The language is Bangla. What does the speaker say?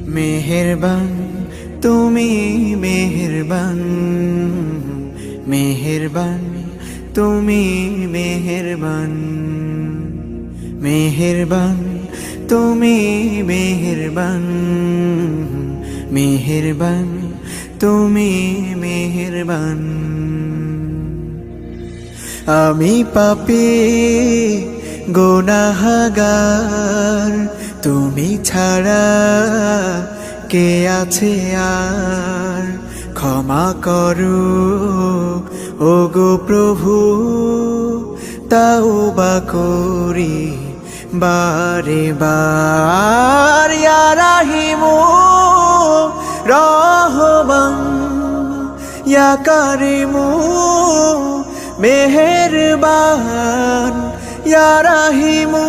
মেহেরবান তুমি মেহেরবান, মেহেরবান তুমি মেহেরবান, মেহেরবান তুমি মেহেরবান, মেহেরবান তুমি মেহেরবান। আমি পাপী গুনাহগার, তুমি ছাড়া কে আছে আর? ক্ষমা করো ওগো প্রভু, তাওবা করি বারে বার। ইয়া রাহিমু রহমান, ইয়া কারিমু মেহেরবান, ইয়া রাহিমু